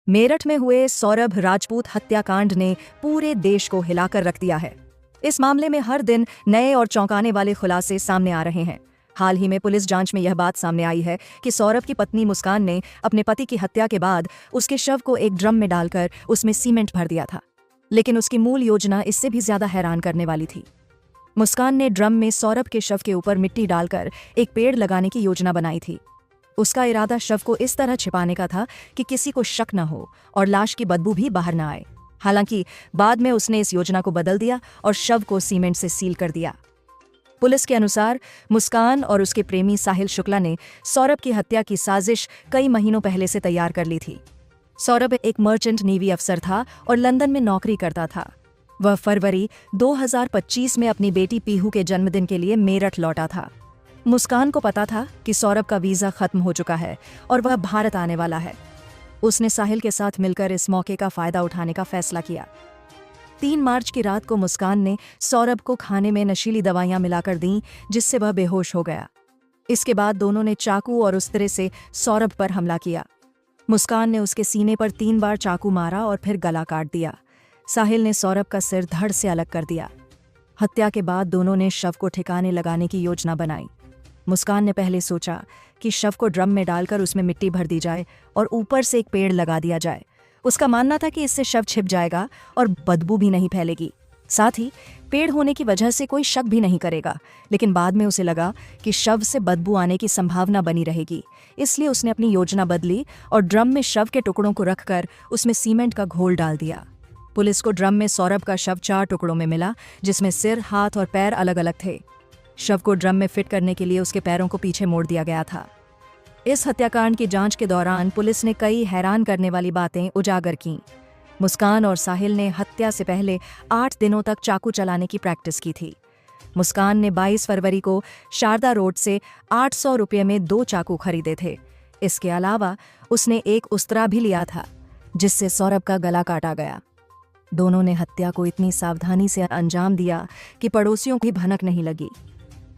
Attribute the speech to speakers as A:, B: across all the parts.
A: मेरठ में हुए सौरभ राजपूत हत्याकांड ने पूरे देश को हिलाकर रख दिया है। इस मामले में हर दिन नए और चौंकाने वाले खुलासे सामने आ रहे हैं। हाल ही में पुलिस जांच में यह बात सामने आई है कि सौरभ की पत्नी मुस्कान ने अपने पति की हत्या के बाद उसके शव को एक ड्रम में डालकर उसमें सीमेंट भर दिया था। लेकिन उसकी मूल योजना इससे भी ज्यादा हैरान करने वाली थी। मुस्कान ने ड्रम में सौरभ के शव के ऊपर मिट्टी डालकर एक पेड़ लगाने की योजना बनाई थी। उसका इरादा शव को इस तरह छिपाने का था कि किसी को शक न हो और लाश की बदबू भी बाहर न आए। हालांकि बाद में उसने इस योजना को बदल दिया और शव को सीमेंट से सील कर दिया। पुलिस के अनुसार मुस्कान और उसके प्रेमी साहिल शुक्ला ने सौरभ की हत्या की साजिश कई महीनों पहले से तैयार कर ली थी। सौरभ एक मर्चेंट नेवी अफसर था और लंदन में नौकरी करता था। वह फरवरी 2025 में अपनी बेटी पीहू के जन्मदिन के लिए मेरठ लौटा था। मुस्कान को पता था कि सौरभ का वीजा खत्म हो चुका है और वह भारत आने वाला है। उसने साहिल के साथ मिलकर इस मौके का फायदा उठाने का फैसला किया। 3 मार्च की रात को मुस्कान ने सौरभ को खाने में नशीली दवाइयां मिलाकर दीं, जिससे वह बेहोश हो गया। इसके बाद दोनों ने चाकू और उस्तरे से सौरभ पर हमला किया। मुस्कान ने उसके सीने पर 3 बार चाकू मारा और फिर गला काट दिया। साहिल ने सौरभ का सिर धड़ से अलग कर दिया। हत्या के बाद दोनों ने शव को ठिकाने लगाने की योजना बनाई। मुस्कान ने पहले सोचा कि शव को ड्रम में डालकर उसमें मिट्टी भर दी जाए और ऊपर से एक पेड़ लगा दिया जाए। उसका मानना था कि इससे शव छिप जाएगा और बदबू भी नहीं फैलेगी। साथ ही पेड़ होने की वजह से कोई शक भी नहीं करेगा। लेकिन बाद में उसे लगा कि शव से बदबू आने की संभावना बनी रहेगी, इसलिए उसने अपनी योजना बदली और ड्रम में शव के टुकड़ों को रखकर उसमें सीमेंट का घोल डाल दिया। पुलिस को ड्रम में सौरभ का शव 4 टुकड़ों में मिला, जिसमें सिर, हाथ और पैर अलग अलग थे। शव को ड्रम में फिट करने के लिए उसके पैरों को पीछे मोड़ दिया गया था। इस हत्याकांड की जांच के दौरान पुलिस ने कई हैरान करने वाली बातें उजागर कीं। मुस्कान और साहिल ने हत्या से पहले 8 दिनों तक चाकू चलाने की प्रैक्टिस की थी। मुस्कान ने 22 फरवरी को शारदा रोड से 800 रुपये में 2 चाकू खरीदे थे। इसके अलावा उसने एक उस्तरा भी लिया था, जिससे सौरभ का गला काटा गया। दोनों ने हत्या को इतनी सावधानी से अंजाम दिया कि पड़ोसियों की भनक नहीं लगी।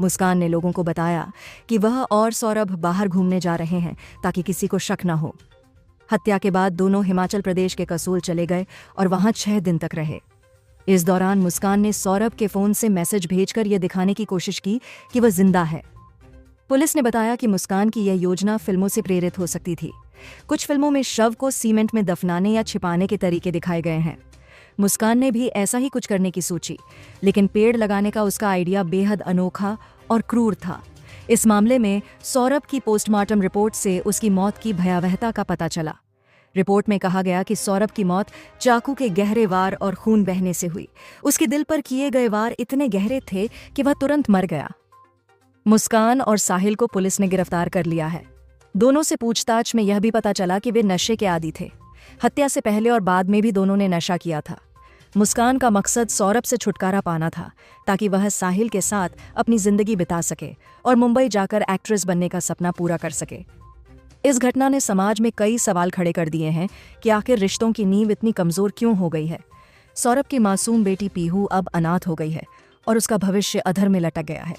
A: मुस्कान ने लोगों को बताया कि वह और सौरभ बाहर घूमने जा रहे हैं ताकि किसी को शक न हो। हत्या के बाद दोनों हिमाचल प्रदेश के कसोल चले गए और वहां 6 दिन तक रहे। इस दौरान मुस्कान ने सौरभ के फोन से मैसेज भेजकर यह दिखाने की कोशिश की कि वह जिंदा है। पुलिस ने बताया कि मुस्कान की यह योजना फिल्मों से प्रेरित हो सकती थी। कुछ फिल्मों में शव को सीमेंट में दफनाने या छिपाने के तरीके दिखाए गए हैं। मुस्कान ने भी ऐसा ही कुछ करने की सोची, लेकिन पेड़ लगाने का उसका आइडिया बेहद अनोखा और क्रूर था। इस मामले में सौरभ की पोस्टमार्टम रिपोर्ट से उसकी मौत की भयावहता का पता चला। रिपोर्ट में कहा गया कि सौरभ की मौत चाकू के गहरे वार और खून बहने से हुई। उसके दिल पर किए गए वार इतने गहरे थे कि वह तुरंत मर गया। मुस्कान और साहिल को पुलिस ने गिरफ्तार कर लिया है। दोनों से पूछताछ में यह भी पता चला कि वे नशे के आदी थे। हत्या से पहले और बाद में भी दोनों ने नशा किया था। मुस्कान का मकसद सौरभ से छुटकारा पाना था, ताकि वह साहिल के साथ अपनी जिंदगी बिता सके और मुंबई जाकर एक्ट्रेस बनने का सपना पूरा कर सके। इस घटना ने समाज में कई सवाल खड़े कर दिए हैं कि आखिर रिश्तों की नींव इतनी कमजोर क्यों हो गई है। सौरभ की मासूम बेटी पीहू अब अनाथ हो गई है और उसका भविष्य अधर में लटक गया है।